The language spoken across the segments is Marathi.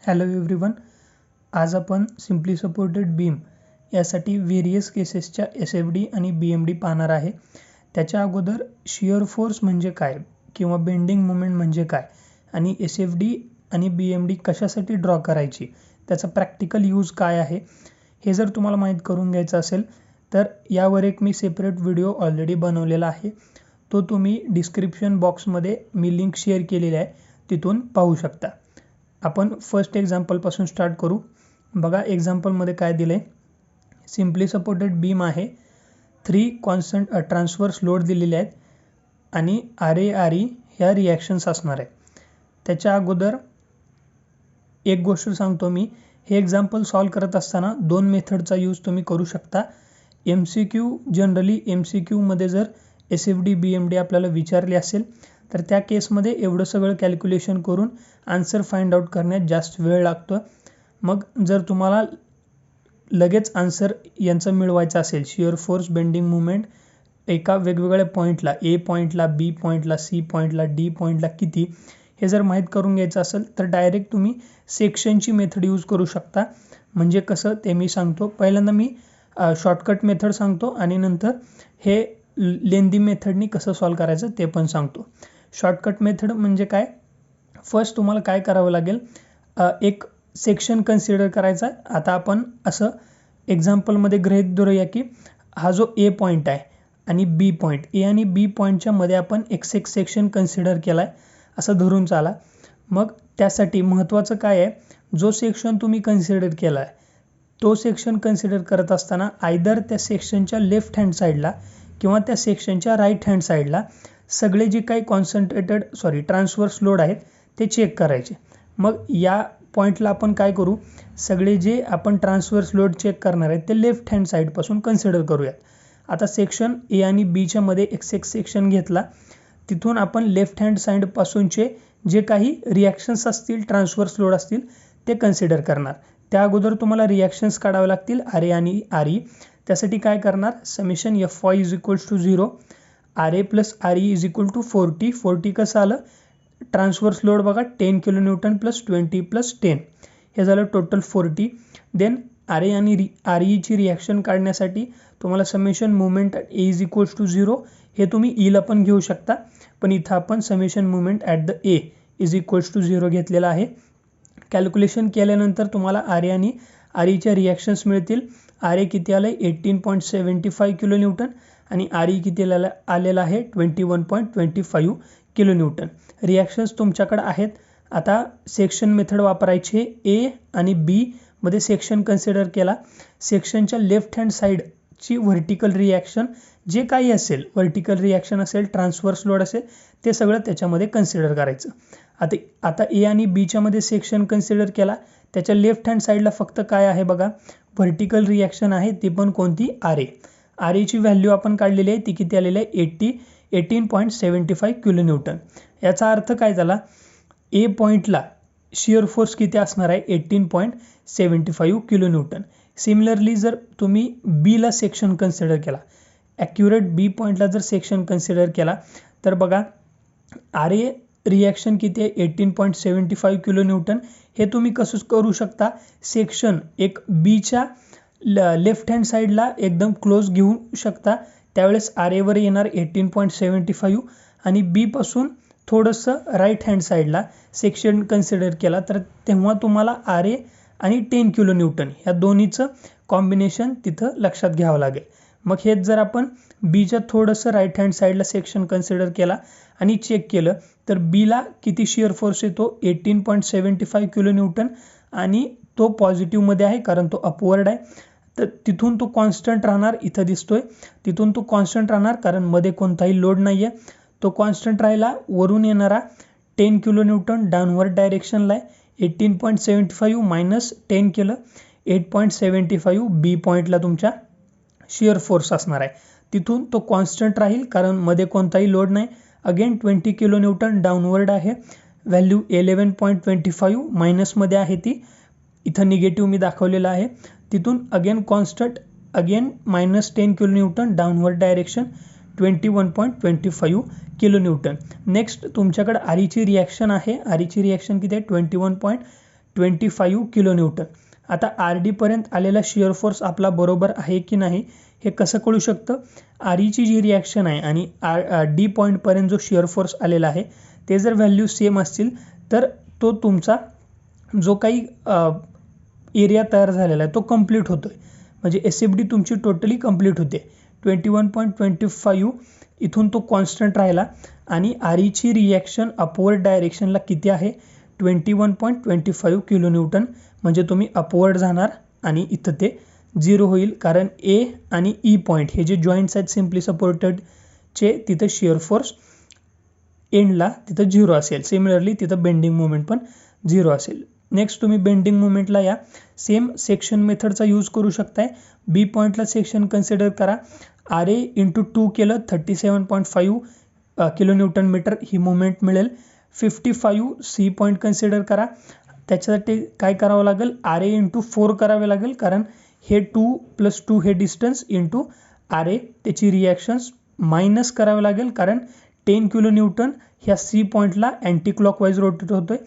Hello everyone. आज आपण सिम्पली सपोर्टेड बीम यासाठी व्हेरियस केसेसच्या एस-एफ-डी आणि बी-एम-डी पाहणार आहे. त्याच्या अगोदर शिअर फोर्स म्हणजे काय किंवा बेंडिंग मोमेंट म्हणजे काय आणि एस-एफ-डी आणि बी-एम-डी कशासाठी ड्रॉ करायची, त्याचा प्रॅक्टिकल यूज काय आहे, हे जर तुम्हाला माहीत करून घ्यायचं असेल तर यावर एक मी सेपरेट व्हिडिओ ऑलरेडी बनवलेला आहे. तो तुम्ही डिस्क्रिप्शन बॉक्समध्ये मी लिंक शेअर केलेली आहे, तिथून पाहू शकता. आपण फर्स्ट एक्झाम्पलपासून स्टार्ट करू. बघा एक्झाम्पलमध्ये काय दिलं आहे. सिम्पली सपोर्टेड बीम आहे, 3 कॉन्स्टंट ट्रान्सवर्स लोड दिलेले आहेत आणि RA-RE ह्या रिॲक्शन्स असणार आहे. त्याच्या अगोदर एक गोष्ट सांगतो मी, हे एक्झाम्पल सॉल्व करत असताना 2 मेथडचा यूज तुम्ही करू शकता. जनरली MCQमध्ये जर एस-एफ-डी बी-एम-डी आपल्याला विचारले असेल तर त्या केसमध्ये एवढं सगळं कॅल्क्युलेशन करून आन्सर फाइंड आउट करण्यात जास्त वेळ लागतो. मग जर तुम्हाला लगेच आन्सर यांचं मिळवायचं असेल, शिअर फोर्स, बेंडिंग मुवमेंट एका वेगवेगळ्या पॉईंटला, ए पॉईंटला, बी पॉईंटला, सी पॉईंटला, डी पॉईंटला किती, हे जर माहीत करून घ्यायचं असेल तर डायरेक्ट तुम्ही सेक्शनची मेथड यूज करू शकता. म्हणजे कसं ते मी सांगतो. पहिल्यांदा मी शॉर्टकट मेथड सांगतो आणि नंतर हे लेंदी मेथडनी कसं सॉल्व करायचं ते पण सांगतो. शॉर्टकट मेथड म्हणजे काय, फर्स्ट तुम्हाला काय करावं लागेल, एक सेक्शन कन्सिडर करायचा. आता आपण असं एक्झाम्पलमध्ये गृहीत धरूया की हा जो ए पॉईंट आहे आणि बी पॉईंट, ए आणि बी पॉईंटच्या मध्ये आपण एक सेक्शन कन्सिडर केला आहे असं धरून चाला. मग त्यासाठी महत्त्वाचं काय आहे, जो सेक्शन तुम्ही कन्सिडर केला आहे तो सेक्शन कन्सिडर करत असताना आयदर त्या सेक्शनच्या लेफ्ट हँड साईडला किंवा त्या सेक्शनच्या राईट हँड साईडला सगळे जे काही ट्रान्सवर्स लोड आहेत ते चेक करायचे. मग या पॉईंटला आपण काय करू, सगळे जे आपण ट्रान्सवर्स लोड चेक करणार आहेत ते लेफ्ट हँड साईडपासून कन्सिडर करूयात. आता सेक्शन ए आणि बीच्या मध्ये एक सेक्शन घेतला, तिथून आपण लेफ्ट हँड साईडपासूनचे जे काही रिॲक्शन्स असतील, ट्रान्सवर्स लोड असतील ते कन्सिडर करणार. त्या अगोदर तुम्हाला रिॲक्शन्स काढावे लागतील, RA आणि RE. त्यासाठी काय करणार, समेशन FY = 0, RA + RE = 40. 40 कसं आलं, ट्रान्सवर्स लोड बघा 10 kN + 20 + 10, हे झालं टोटल 40. देन RA आणि RE ची रिॲक्शन काढण्यासाठी तुम्हाला समेशन मुवमेंट A = 0, हे तुम्ही ईला पण घेऊ शकता, पण इथं आपण summation movement at the A = 0 घेतलेला आहे. कॅल्क्युलेशन केल्यानंतर तुम्हाला RA आणि RE च्या रिॲक्शन्स मिळतील. RA किती आलं आहे, 18.75 kN आणि RE किती आलेला आहे, 21.25 kN. रिॲक्शन्स तुमच्याकडे आहेत. आता सेक्शन मेथड वापरायची. ए आणि बी मध्ये सेक्शन कन्सिडर केला, सेक्शनच्या लेफ्ट हँड साईडची व्हर्टिकल रिॲक्शन जे काही असेल, व्हर्टिकल रिॲक्शन असेल, ट्रान्सवर्स लोड असेल, ते सगळं त्याच्यामध्ये कन्सिडर करायचं. आता ए आणि बीच्या मध्ये सेक्शन कन्सिडर केला, त्याच्या लेफ्ट हँड साईडला फक्त काय आहे बघा, व्हर्टिकल रिॲक्शन आहे, ती पण कोणती, RA. RA ची व्हॅल्यू आपण काढलेली आहे, ती किती आलेली आहे, 18.75 kN. याचा अर्थ काय झाला, ए पॉईंटला शिअर फोर्स किती असणार आहे, 18.75 kN. सिमिलरली जर तुम्ही बीला सेक्शन कन्सिडर केला, ॲक्युरेट बी पॉईंटला जर सेक्शन कन्सिडर केला तर बघा RA रिॲक्शन किती आहे, 18.75 kN. हे तुम्ही कसं करू शकता, सेक्शन एक बीच्या लेफ्ट हँड साईडला एकदम क्लोज घेऊ शकता, त्यावेळेस RA वर येणार 18.75 आणि बी पासून थोडंसं राईट हँड साईडला सेक्शन कन्सिडर केला तर तेव्हा तुम्हाला RA आणि 10 kN ह्या दोन्हीचं कॉम्बिनेशन तिथं लक्षात घ्यावं लागेल. मग हेच जर आपण बीच्या थोडंसं राईट हँड साईडला सेक्शन कन्सिडर केला आणि चेक केलं तर बीला किती शिअर फोर्स येतो, 18.75 kN आणि तो पॉझिटिव्हमध्ये आहे कारण तो अपवर्ड आहे. तर तिथून तो कॉन्स्टंट राहणार, इथं दिसतोय, तिथून तो कॉन्स्टंट राहणार कारण मध्ये कोणताही लोड नाही आहे. तो कॉन्स्टंट राहिला, वरून येणारा 10 kN डाऊनवर्ड डायरेक्शनला आहे, 18.75 - 10 केलं, 8.75 बी पॉईंटला तुमच्या शिअर फोर्स असणार आहे. तिथून तो कॉन्स्टंट राहील कारण मध्ये कोणताही लोड नाही. अगेन 20 kN डाऊनवर्ड आहे, व्हॅल्यू 11.25 मायनसमध्ये आहे, ती इथं निगेटिव्ह मी दाखवलेलं आहे. तिथून again constant, again -10 kN downward direction, 21.25 kN. Next तुमच्याकडे RE ची रिॲक्शन आहे, RE ची रिॲक्शन किती आहे, 25 किलो न्यूटन. आता आर डीपर्यंत आलेला शिअर फोर्स आपला बरोबर आहे की नाही हे कसं कळू शकतं? आर ईची जी रिॲक्शन आहे आणि डी पॉईंटपर्यंत जो शिअर फोर्स आलेला आहे ते जर व्हॅल्यू सेम असतील तर तो तुमचा जो काही एरिया तयार झालेला आहे तो कंप्लीट होतो आहे. म्हणजे SFD तुमची टोटली कंप्लीट होते. 21.25 इथून तो कॉन्स्टंट राहिला आणि आर ईची रिॲक्शन अपवर्ड डायरेक्शनला किती आहे? 21.25 किलो न्यूटन. म्हणजे तुम्ही अपवर्ड जाणार आणि इथं ते 0 होईल, कारण ए आणि ई पॉईंट हे जे जॉईंट्स आहेत सिम्पली सपोर्टेडचे तिथं शिअर फोर्स एंडला तिथं 0 असेल. सिमिलरली तिथं बेंडिंग मोमेंट पण 0 असेल. नेक्स्ट तुम्ही बेंडिंग मोमेंटला या सेम सेक्शन मेथडचा यूज करू शकताय. बी पॉईंटला सेक्शन कन्सिडर करा. आर ए इंटू 2 केलं 37.5 किलो न्यूटन मीटर ही मुवमेंट मिळेल. 55 सी पॉईंट कन्सिडर करा. त्याच्यासाठी काय करावं लागेल? आर ए इंटू 4 करावे लागेल, कारण हे 2 + 2 हे डिस्टन्स इंटू आर ए त्याची रिॲक्शन्स मायनस करावे लागेल, कारण 10 किलो न्यूटन ह्या सी पॉईंटला अँटी क्लॉकवाईज रोटेट होतोय.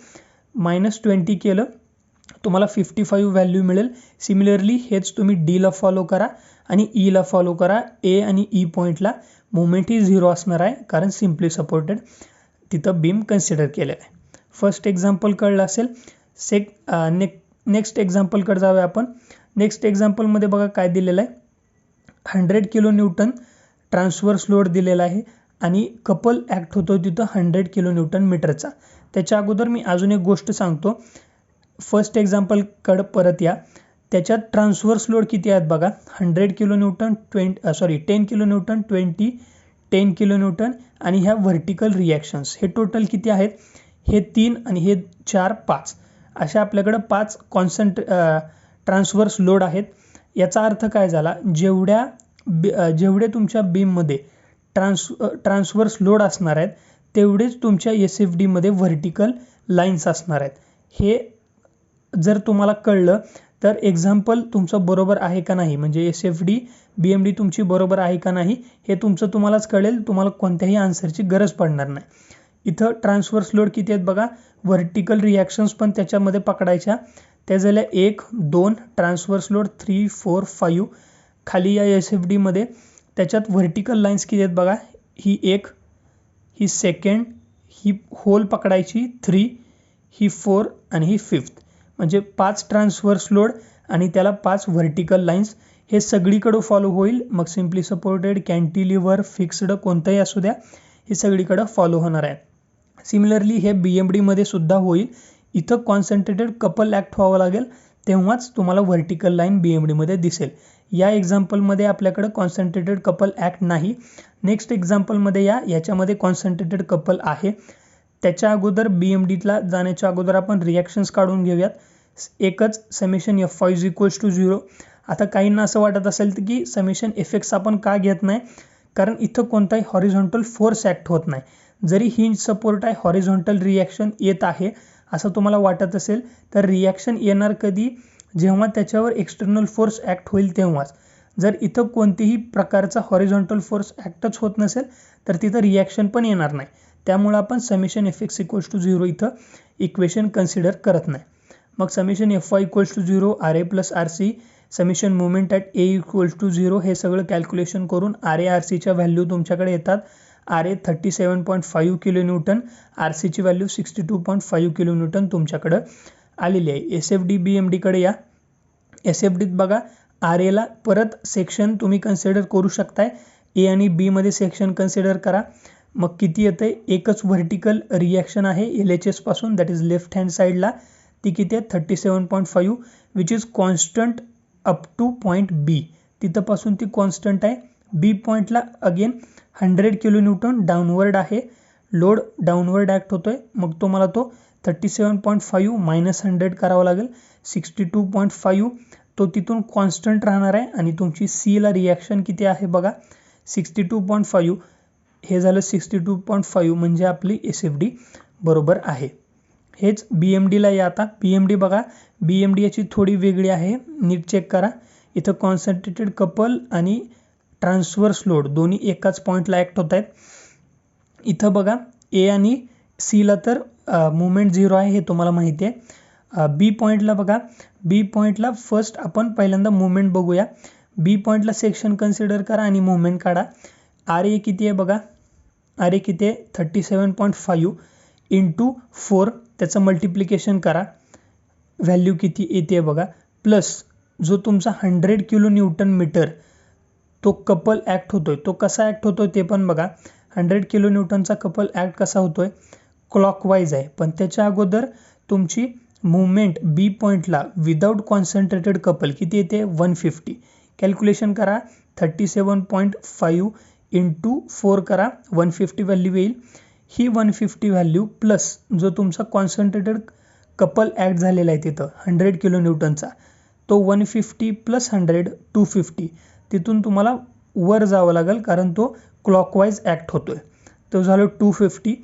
-20 केलं तुम्हाला 55 व्हॅल्यू मिळेल. सिमिलरली हेच तुम्ही डीला फॉलो करा आणि ईला फॉलो करा. ए आणि ई पॉईंटला मुवमेंट ही 0 असणार आहे, कारण सिम्पली सपोर्टेड तिथं बीम कन्सिडर केलेलं आहे. फर्स्ट एक्झाम्पल कळलं असेल. नेक्स्ट एक्झाम्पलकडे जाऊया आपण. नेक्स्ट एक्झाम्पलमध्ये बघा काय दिलेलं आहे. 100 किलो न्यूटन ट्रान्सवर्स लोड दिलेला आहे आणि कपल ॲक्ट होतो तिथं 100 किलो न्यूटन मीटरचा. त्याच्या अगोदर मी अजून एक गोष्ट सांगतो. फर्स्ट एक्झाम्पलकडं परत या. त्याच्यात ट्रान्सवर्स लोड किती आहेत बघा. 100 kilo Newton 10 kilo Newton 10 kilo Newton आणि ह्या व्हर्टिकल रिॲक्शन्स हे टोटल किती आहेत? हे 3 आणि हे 4 5 अशा आपल्याकडं 5 ट्रान्सवर्स लोड आहेत. याचा अर्थ काय झाला? जेवढे तुमच्या बीममध्ये ट्रान्सवर्स लोड असणार आहेत तेवढेच तुमच्या SFDमध्ये व्हर्टिकल लाईन्स असणार आहेत. हे जर तुम्हाला कळलं तर एक्झाम्पल तुमचं बरोबर आहे का नाही, म्हणजे SFD BMD तुमची बरोबर आहे का नाही हे तुम्हालाच कळेल. तुम्हाला कोणत्याही आन्सरची गरज पडणार नाही. इथं ट्रान्सवर्स लोड किती आहेत बघा. व्हर्टिकल रिॲक्शन्स पण त्याच्यामध्ये पकडायच्या. त्या झाल्या 1 2 ट्रान्सवर्स लोड 3 4 5 खाली या SFDमध्ये. त्याच्यात व्हर्टिकल लाईन्स किती आहेत बघा. ही 1, ही 2nd, ही होल पकडायची 3, ही 4 आणि ही 5th. म्हणजे 5 ट्रान्सवर्स लोड आणि त्याला 5 व्हर्टिकल लाईन्स. हे सगळीकडं फॉलो होईल. मग सिम्पली सपोर्टेड, कॅन्टिलिव्हर, फिक्स्ड कोणतंही असू द्या हे सगळीकडं फॉलो होणार आहे. सिमिलरली हे BMDमध्ये सुद्धा होईल. इथं कॉन्सन्ट्रेटेड कपल ॲक्ट व्हावं लागेल, तेव्हाच तुम्हाला व्हर्टिकल लाईन BMDमध्ये दिसेल. या एक्झाम्पलमध्ये आपल्याकडं कॉन्सन्ट्रेटेड कपल ॲक्ट नाही. नेक्स्ट एक्झाम्पलमध्ये याच्यामध्ये कॉन्सन्ट्रेटेड कपल आहे. त्याच्या अगोदर BMDला जाण्याच्या अगोदर आपण रिॲक्शन्स काढून घेऊयात. एकच समेशन Fy = 0. आता काहींना असं वाटत असेल की समेशन Fx आपण का घेत नाही, कारण इथं कोणताही हॉरिझॉन्टल फोर्स ॲक्ट होत नाही. जरी हिंज सपोर्ट आहे, हॉरिझॉन्टल रिॲक्शन येत आहे असं तुम्हाला वाटत असेल तर रिॲक्शन येणार कधी? जेव्हा त्याच्यावर एक्सटर्नल फोर्स ॲक्ट होईल तेव्हाच. जर इथं कोणतीही प्रकारचा हॉरिझॉन्टल फोर्स ॲक्टच होत नसेल तर तिथं रिॲक्शन पण येणार नाही. त्यामुळं आपण समेशन Fx = 0 इथं इक्वेशन कन्सिडर करत नाही. मग summation Fy = 0, RA + RC, summation moment at A = 0 हे सगळं कॅल्क्युलेशन करून RA RCच्या व्हॅल्यू तुमच्याकडे येतात. RA 37.5 किलो न्यूटन, RCची व्हॅल्यू 62.5 किलो न्यूटन तुमच्याकडं आलेली आहे. SFD BMDकडे या. SFDत बघा RAला परत सेक्शन तुम्ही कन्सिडर करू शकताय. A आणि B मध्ये सेक्शन कन्सिडर करा. मग किती येतंय? एकच व्हर्टिकल रिॲक्शन आहे LHS पासून, दॅट इज लेफ्ट हँड साईडला. ती किती आहे? 37.5 which is constant up two point B. तिथंपासून ती कॉन्स्टंट आहे. B पॉईंटला अगेन 100 किलो न्यूटन डाऊनवर्ड आहे. लोड डाऊनवर्ड ॲक्ट होतोय. मग तुम्हाला तो 37.5 - 100 करावा लागेल. 62.5 तो तिथून कॉन्स्टंट राहणार आहे. आणि तुमची Cला रिॲक्शन किती आहे बघा. 62.5 हे झालं 62.5 म्हणजे आपली SFD बरोबर आहे. हेच BMDला या. आता BMD बघा. BMD याची थोडी वेगळी आहे, नीट चेक करा. इथं कॉन्सन्ट्रेटेड कपल आणि ट्रान्सवर्स लोड दोन्ही एकाच पॉईंटला ॲक्ट होत आहेत. इथं बघा A आणि Cला तर मुवमेंट 0 आहे हे तुम्हाला माहिती आहे. बी पॉईंटला बघा, बी पॉईंटला फर्स्ट आपण पहिल्यांदा मुवमेंट बघूया. बी पॉईंटला सेक्शन कन्सिडर करा आणि मुवमेंट काढा. आर ए किती आहे बघा, आर ए किती आहे 37.5 इंटू 4, त्याचं मल्टिप्लिकेशन करा, व्हॅल्यू किती येते बघा, प्लस जो तुमचा 100 किलो न्यूटन मीटर तो कपल ॲक्ट होतोय, तो कसा ॲक्ट होतोय ते पण बघा. 100 किलो न्यूटनचा कपल ॲक्ट कसा होतोय, क्लॉकवाईज आहे, पण त्याच्या अगोदर तुमची मुवमेंट बी पॉईंटला विदाऊट कॉन्सन्ट्रेटेड कपल किती येते 150. कॅल्क्युलेशन करा, 37.5 इंटू 4 करा, 150 व्हॅल्यू येईल. ही 150 व्हॅल्यू प्लस जो तुमचा कॉन्सन्ट्रेटेड कपल ॲक्ट झालेला आहे तिथं 100 किलो न्यूटनचा, तो 150 प्लस 100 250, तिथून तुम्हाला वर जावं लागेल कारण तो क्लॉकवाईज ॲक्ट होतोय. तो झालं 250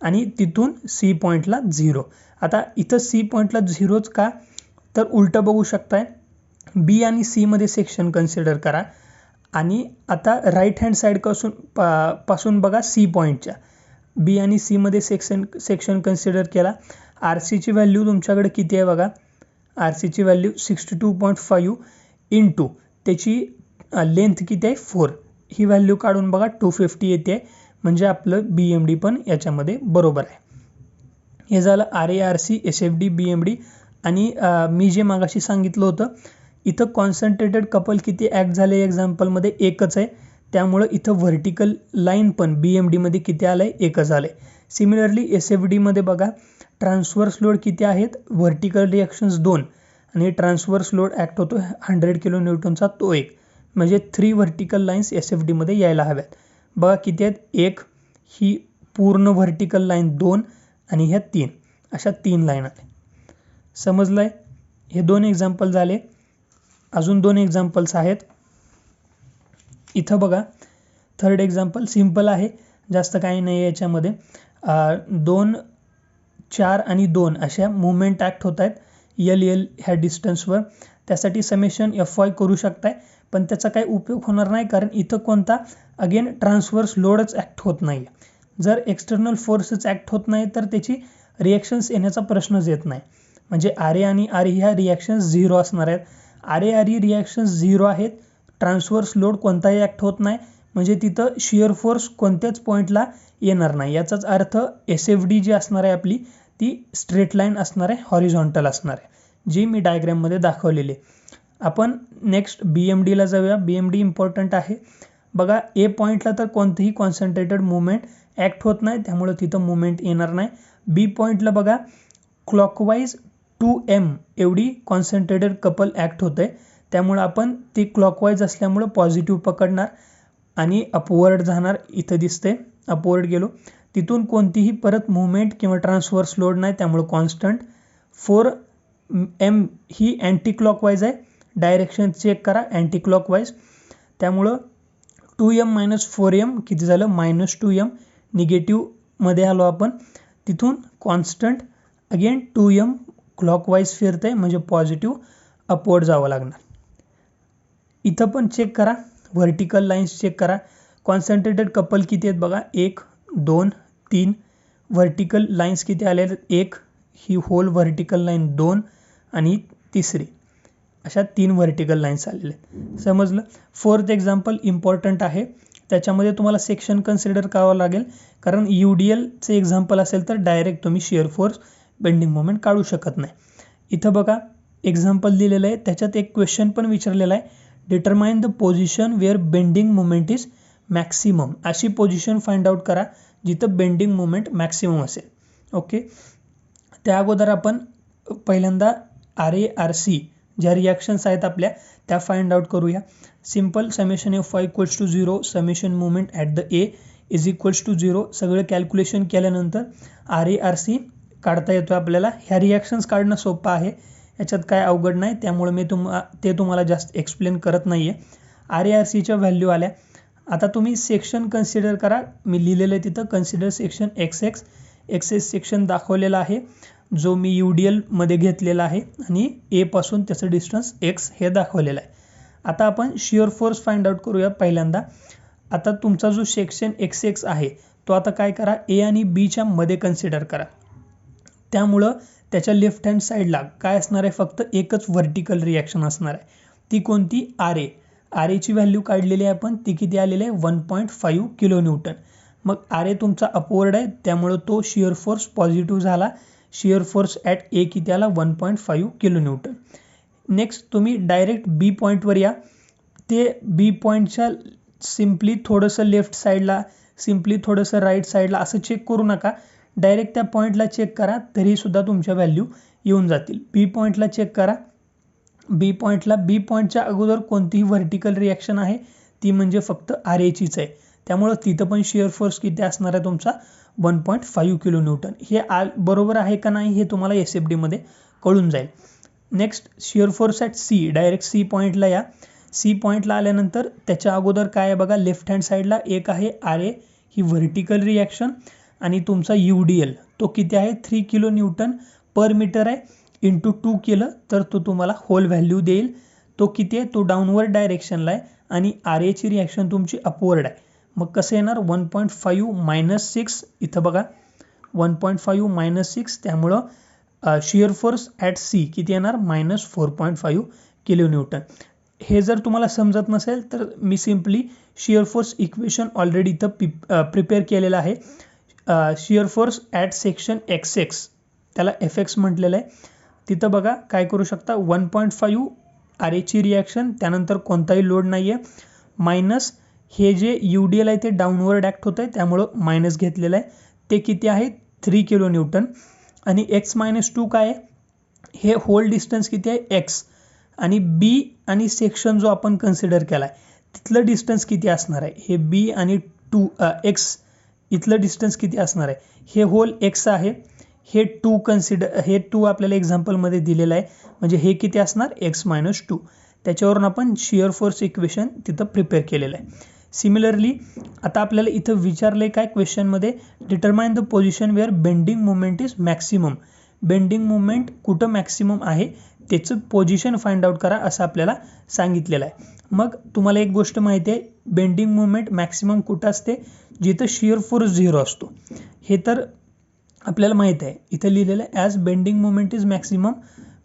आणि तिथून सी पॉईंटला 0. आता इथं सी पॉईंटला 0च का, तर उलटं बघू शकताय. बी आणि सी मध्ये सेक्शन कन्सिडर करा आणि आता राईट हँड साईड पासून बघा सी पॉईंटच्या बी आणि सी मध्ये सेक्शन कन्सिडर केला. आर सीची व्हॅल्यू तुमच्याकडे किती आहे बघा, आर सीची व्हॅल्यू 62.5 इंटू त्याची लेंथ किती आहे 4, ही व्हॅल्यू काढून बघा 250 येते, म्हणजे आपलं बी एम डी पण याच्यामध्ये बरोबर आहे. हे झालं R A R C S F D B M D. आणि मी जे मागाशी सांगितलं होतं इथं कॉन्सन्ट्रेटेड कपल किती ॲक्ट झाले एक्झाम्पलमध्ये एकच आहे, त्यामुळं इथं व्हर्टिकल लाईन पण बी एम डीमध्ये किती आलं आहे एकच आलं आहे. सिमिलरली एस एफ डीमध्ये बघा ट्रान्सवर्स लोड किती आहेत, व्हर्टिकल रिॲक्शन्स 2 आणि ट्रान्सवर्स लोड ॲक्ट होतो 100 किलो न्यूटनचा तो 1, म्हणजे 3 व्हर्टिकल लाईन्स एस एफ डीमध्ये यायला हव्यात. बघा किती आहेत, 1 ही पूर्ण व्हर्टिकल लाईन 2 आणि ह्या 3, अशा 3 लाईन आल्या. समजलं आहे. हे 2 एक्झाम्पल झाले. अजून 2 एक्झाम्पल्स आहेत. इथं बघा थर्ड एक्झाम्पल सिम्पल आहे, जास्त काही नाही आहे याच्यामध्ये. 2, 4 आणि 2 अशा मुवमेंट ॲक्ट होत आहेत एल एल ह्या डिस्टन्सवर. त्यासाठी समेशन एफ वाय करू शकताय, पण त्याचा काही उपयोग होणार नाही कारण इथं कोणता अगेन ट्रान्सवर्स लोडच ॲक्ट होत नाही. जर एक्सटर्नल फोर्सच ॲक्ट होत नाही तर त्याची रिॲक्शन्स येण्याचा प्रश्नच येत नाही. म्हणजे आर ए आणि आर ई ह्या रिॲक्शन्स 0 असणार आहेत. R A R E reactions 0 आहेत, ट्रान्सवर्स लोड कोणताही ॲक्ट होत नाही, म्हणजे तिथं शिअर फोर्स कोणत्याच पॉईंटला येणार नाही. याचाच अर्थ एस एफ डी जी असणार आहे आपली ती स्ट्रेट लाईन असणार आहे, हॉरिझॉन्टल असणार आहे, जी मी डायग्रॅममध्ये दाखवलेली आहे. आपण नेक्स्ट बी एम डीला जाऊया. बी एम डी इम्पॉर्टंट आहे. बघा ए पॉईंटला तर कोणतीही कॉन्सन्ट्रेटेड मुवमेंट ॲक्ट होत नाही, त्यामुळं तिथं मुवमेंट येणार नाही. बी पॉईंटला बघा क्लॉकवाईज 2m एवढी कॉन्सन्ट्रेटेड कपल ॲक्ट होतं आहे, त्यामुळं आपण ती क्लॉकवाईज असल्यामुळं पॉझिटिव्ह पकडणार आणि अपवर्ड जाणार. इथं दिसते अपवर्ड गेलो, तिथून कोणतीही परत मुवमेंट किंवा ट्रान्सवर्स लोड नाही, त्यामुळं कॉन्स्टंट. 4m ही अँटी क्लॉकवाईज आहे, डायरेक्शन चेक करा अँटी क्लॉकवाईज, त्यामुळं 2m - 4m किती झालं -2m, निगेटिव्हमध्ये आलो आपण. तिथून कॉन्स्टंट अगेन 2m क्लॉकवाईज फिरते, म्हणजे पॉझिटिव्ह अपवर्ड जावं लागणार. इथं पण चेक करा, व्हर्टिकल लाईन्स चेक करा. कॉन्सन्ट्रेटेड कपल किती आहेत बघा, 1 2 3. व्हर्टिकल लाईन्स किती आले आहेत, 1 ही होल व्हर्टिकल लाईन 2 आणि तिसरी, अशा 3 व्हर्टिकल लाईन्स आलेले आहेत. समजलं. फोर्थ एक्झाम्पल इम्पॉर्टंट आहे, त्याच्यामध्ये तुम्हाला सेक्शन कन्सिडर करावं लागेल, कारण यू डी एलचे एक्झाम्पल असेल तर डायरेक्ट तुम्ही शिअर फोर्स बेंडिंग मोमेंट काढू शकत नाही. इथं बघा एक्झाम्पल दिलेलं आहे, त्याच्यात एक क्वेश्चन पण विचारलेला आहे, determine the position where bending moment is maximum. अशी पोझिशन फाइंड आउट करा जिथं बेंडिंग मोमेंट मॅक्सिमम असेल. ओके, त्या अगोदर आपण पहिल्यांदा आर ए आर सी ज्या रिॲक्शन्स आहेत आपल्या त्या फाइंड आउट करूया. Simple summation F Y equals to 0, summation movement at the A is equals to 0. सगळं कॅल्क्युलेशन केल्यानंतर आर ए आर सी काढता येतो आपल्याला. ह्या रिॲक्शन्स काढणं सोपं आहे, याच्यात काय अवघड नाही, त्यामुळे मी तुम्हाला जास्त एक्सप्लेन करत नाही आहे. आर ए आर सीच्या व्हॅल्यू आल्या. आता तुम्ही सेक्शन कन्सिडर करा, मी लिहिलेलं आहे तिथं consider section x x. X S section दाखवलेला आहे, जो मी यू डी एलमध्ये घेतलेला आहे, आणि ए पासून त्याचं डिस्टन्स एक्स हे दाखवलेलं आहे. आता आपण शिअर फोर्स फाइंड आउट करूया पहिल्यांदा. आता तुमचा जो सेक्शन एक्स एक्स आहे तो आता काय करा, ए आणि बीच्या मध्ये कन्सिडर करा, त्यामुळं त्याच्या लेफ्ट हँड साईडला काय असणार आहे, फक्त एकच व्हर्टिकल रिॲक्शन असणार आहे. ती कोणती, RA. RAची व्हॅल्यू काढलेली आहे आपण, ती किती आलेली आहे 1.5 किलो न्यूटन. मग RA तुमचा अपवर्ड आहे, त्यामुळं तो शिअर फोर्स पॉझिटिव्ह झाला. शिअर फोर्स ॲट A किती आला 1.5 किलो न्यूटन. नेक्स्ट तुम्ही डायरेक्ट B पॉईंटवर या. ते B पॉईंटच्या सिम्पली थोडंसं लेफ्ट साईडला, सिम्पली थोडंसं राईट साईडला असं चेक करू नका. डायरेक्ट त्या पॉईंटला चेक करा, तरीसुद्धा तुमच्या व्हॅल्यू येऊन जातील. B पॉईंटला चेक करा. B पॉईंटच्या अगोदर कोणतीही व्हर्टिकल रिॲक्शन आहे, ती म्हणजे फक्त RAचीच आहे. त्यामुळं तिथं पण शिअर फोर्स किती असणार आहे तुमचा 1.5 किलो न्यूटन. हे बरोबर आहे का नाही हे तुम्हाला SFDमध्ये कळून जाईल. Next shear force at C. Direct C पॉईंटला या. C पॉईंटला आल्यानंतर त्याच्या अगोदर काय आहे बघा, लेफ्ट हँड साईडला एक आहे RA ही व्हर्टिकल रिॲक्शन, आणि तुमचा UDL तो किती आहे 3 किलो न्यूटन पर मीटर आहे. इंटू 2 केलं तर तो तुम्हाला होल व्हॅल्यू देईल. तो किती आहे, तो डाऊनवर्ड डायरेक्शनला आहे, आणि RAची रिॲक्शन तुमची अपवर्ड आहे. मग कसं येणार 1.5 मायनस 6, इथं बघा 1.5 मायनस 6, त्यामुळं शिअर फोर्स ॲट C किती येणार -4.5 किलो न्यूटन. हे जर तुम्हाला समजत नसेल तर मी simply shear force equation already इथं प्रिपेअर केलेलं आहे. Shear force at section XX, त्याला FX म्हटलेलं आहे. तिथं बघा काय करू शकता, 1.5 RAची रिॲक्शन, त्यानंतर कोणताही लोड नाही आहे, मायनस हे जे UDL आहे ते डाऊनवर्ड ॲक्ट होतं आहे, त्यामुळं मायनस घेतलेलं आहे. ते किती आहे 3 किलो न्यूटन. आणि x-2 काय आहे, हे होल डिस्टन्स किती आहे x, आणि B आणि सेक्शन जो आपण कन्सिडर केला आहे तिथलं डिस्टन्स किती असणार आहे, हे B आणि x इथलं डिस्टन्स किती असणार आहे, हे होल x आहे. हे 2 आपल्याला एक्झाम्पलमध्ये दिलेलं आहे, म्हणजे हे किती असणार x-2. त्याच्यावरून आपण शिअर फोर्स इक्वेशन तिथं प्रिपेअर केलेलं आहे. सिमिलरली आता आपल्याला इथं विचारलं आहे काय क्वेश्चनमध्ये, determine the position where bending movement is maximum. Bending movement कुठं मॅक्सिमम आहे त्याचं पोझिशन फाइंड आउट करा असं आपल्याला सांगितलेलं आहे. मग तुम्हाला एक गोष्ट माहिती आहे, बेंडिंग मुवमेंट मॅक्सिमम कुठं असते, जिथं शिअर फोर्स 0 असतो. हे तर आपल्याला माहीत आहे. इथं लिहिलेलं आहे as bending movement is maximum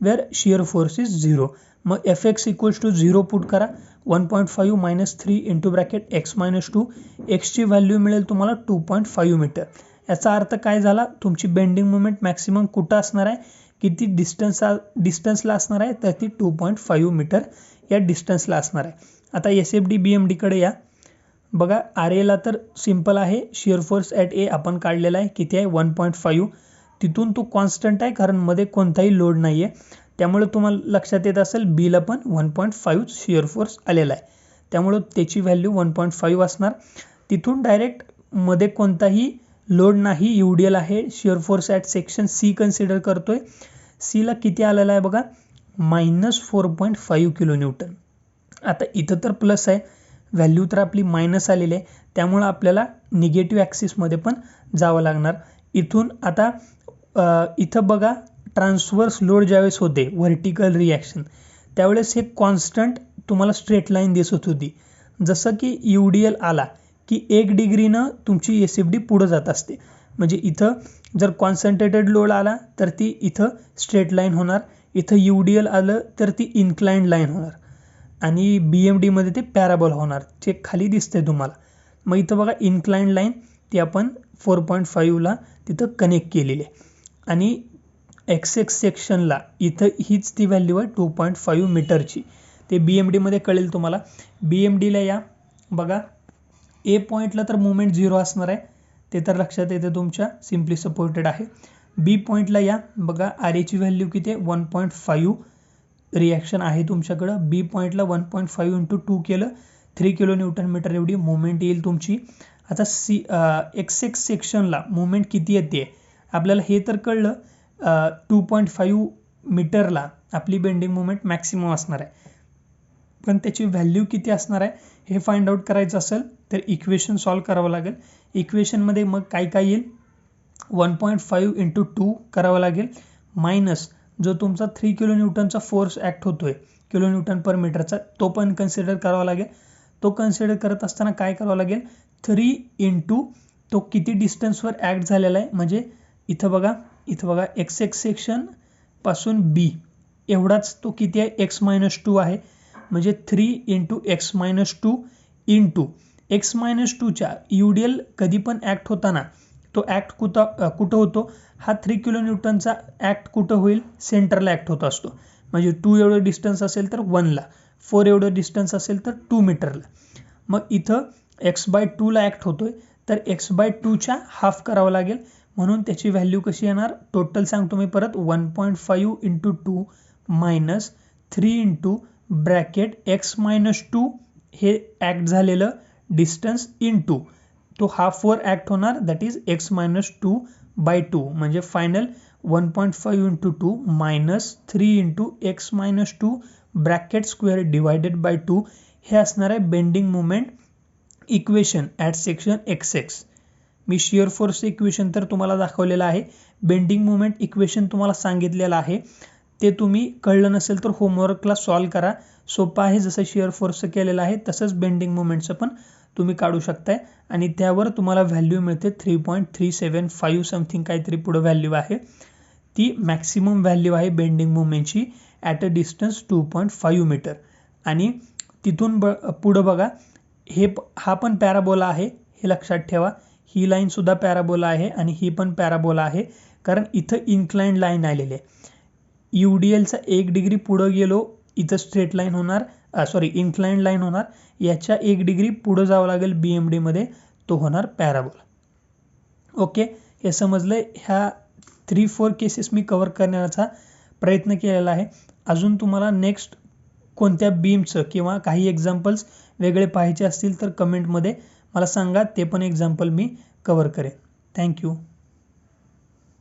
where shear force is 0. मग FX = 0 पुट करा. 1.5 मायनस 3 इंटू ब्रॅकेट x-2. एक्सची व्हॅल्यू मिळेल तुम्हाला 2.5 मीटर. याचा अर्थ काय झाला, तुमची बेंडिंग मुवमेंट मॅक्सिमम कुठं असणार आहे, किती डिस्टन्सला असणार आहे, तर ती 2.5 मीटर या डिस्टन्सला असणार आहे. आता SFD BMDकडे या. बघा RAला तर सिम्पल आहे, शिअर फोर्स ॲट A आपण काढलेला आहे, किती आहे 1.5. तिथून तो कॉन्स्टंट आहे कारण मध्ये कोणताही लोड नाही आहे, त्यामुळे तुम्हाला लक्षात येत असेल Bला पण 1.5 शिअर फोर्स आलेला आहे, त्यामुळं त्याची व्हॅल्यू 1.5 असणार. तिथून डायरेक्ट मध्ये कोणताही लोड नाही, UDL आहे, shear force at section C consider करतोय. Cला किती आलेला आहे बघा -4.5 किलो न्यूटन. आता इथं तर प्लस आहे, व्हॅल्यू तर आपली मायनस आलेली आहे, त्यामुळं आपल्याला निगेटिव्ह ॲक्सिसमध्ये पण जावं लागणार. इथून आता इथं बघा ट्रान्सवर्स लोड ज्यावेळेस होते व्हर्टिकल रिॲक्शन, त्यावेळेस हे कॉन्स्टंट तुम्हाला स्ट्रेट लाईन दिसत होती. जसं की UDL आला की 1 डिग्रीनं तुमची SFD पुढं जात असते. म्हणजे इथं जर कॉन्सन्ट्रेटेड लोड आला तर ती इथं स्ट्रेट लाईन होणार, इथं UDL आलं तर ती इन्क्लाइंड लाईन होणार, आणि BMDमध्ये ते पॅराबोल होणार, जे खाली दिसतंय तुम्हाला. मग इथं बघा इन्क्लाइंड लाईन ती आपण 4.5ला तिथं कनेक्ट केलेली आहे, आणि XX सेक्शनला इथं हीच ती व्हॅल्यू आहे 2.5 मीटरची. ते BMDमध्ये कळेल तुम्हाला. BMDला या. बघा A पॉईंटला तर मुवमेंट 0 असणार आहे, ते तर लक्षात येतं तुमच्या, सिम्पली सपोर्टेड आहे. B पॉईंटला या. बघा RAची व्हॅल्यू किती आहे 1.5 रिॲक्शन आहे तुमच्याकडं. B पॉईंटला 1.5 इंटू 2 केलं 3 किलो न्यूटन मीटर एवढी मुवमेंट येईल तुमची. आता XX सेक्शनला मुवमेंट किती येते आपल्याला हे तर कळलं, 2.5 मीटरला आपली बेंडिंग मुवमेंट मॅक्सिमम असणार आहे, पण त्याची व्हॅल्यू किती असणार आहे हे फाइंड आउट करायचं असेल तर इक्वेशन सॉल्व करावं लागेल. इक्वेशनमध्ये मग काय काय येईल, 1.5 इंटू 2 करावं लागेल, मायनस जो तुमचा 3 किलो न्यूटनचा फोर्स ॲक्ट होतोय किलो न्यूटन पर मीटरचा, तो पण कन्सिडर करावा लागेल. तो कन्सिडर करत असताना काय करावं लागेल, 3 इंटू तो किती डिस्टन्सवर ॲक्ट झालेला आहे, म्हणजे इथं बघा इथं बघा एक्स एक्स सेक्शन पासून बी एवढाच तो किती आहे x-2 आहे, म्हणजे 3 इंटू x-2 इंटू x-2च्या UDL कधी पण ॲक्ट होताना तो ॲक्ट कुठं होतो, हा 3 किलो न्यूटनचा ॲक्ट कुठं होईल, सेंटरला ॲक्ट होत असतो. म्हणजे 2 एवढं डिस्टन्स असेल तर 1ला, 4 एवढं डिस्टन्स असेल तर 2 मीटरला. मग इथं x/2 ला ॲक्ट होतोय, तर x/2च्या हाफ करावं लागेल, म्हणून त्याची व्हॅल्यू कशी येणार, टोटल सांगतो मी परत 1.5 into 2 minus 3 into bracket x-2 हे ॲक्ट झालेलं डिस्टन्स इंटू तो हाफवर ॲक्ट होणार, दॅट इज x-2/2, म्हणजे final 1.5 into 2 minus 3 into x-2 bracket square divided by 2 हे असणार आहे bending moment equation at section XX. Me shear force equation तर तुम्हाला दाखवलेलं आहे, बेंडिंग मोमेंट इक्वेशन तुम्हाला सांगितलेलं आहे, ते तुम्ही कळलं नसेल तर होमवर्कला सॉल्व करा. सोपं आहे, जसं शिअर फोर्सचं केलेलं आहे तसंच बेंडिंग मोमेंटचं पण तुम्ही काढू शकताय आणि त्यावर तुम्हाला व्हॅल्यू मिळते 3.375 समथिंग काहीतरी पुढं व्हॅल्यू आहे. ती मॅक्सिमम व्हॅल्यू आहे बेंडिंग मोमेंटची ॲट अ डिस्टन्स 2.5 मीटर. आणि तिथून पुढं बघा, हा पण पॅराबोला आहे, हे लक्षात ठेवा. ही लाईन सुद्धा पॅराबोला आहे आणि ही पण पॅराबोला आहे, कारण इथं इन्क्लाइंड लाईन आलेली आहे. UDLचा 1 डिग्री पुढं गेलो, इथं स्ट्रेट लाईन होणार, इन्क्लाइंड लाईन होणार. याच्या 1 डिग्री पुढं जावं लागेल BMD मध्ये, तो होणार पॅराबोला. ओके, हे समजलंय. ह्या 3-4 केसेस मी कव्हर करण्याचा प्रयत्न केलेला आहे. अजून तुम्हाला नेक्स्ट कोणत्या बीमचं किंवा काही एक्झाम्पल्स वेगळे पाहायचे असतील तर कमेंटमध्ये मला सांगा, ते पण एक्झाम्पल मी कव्हर करेन. थँक्यू.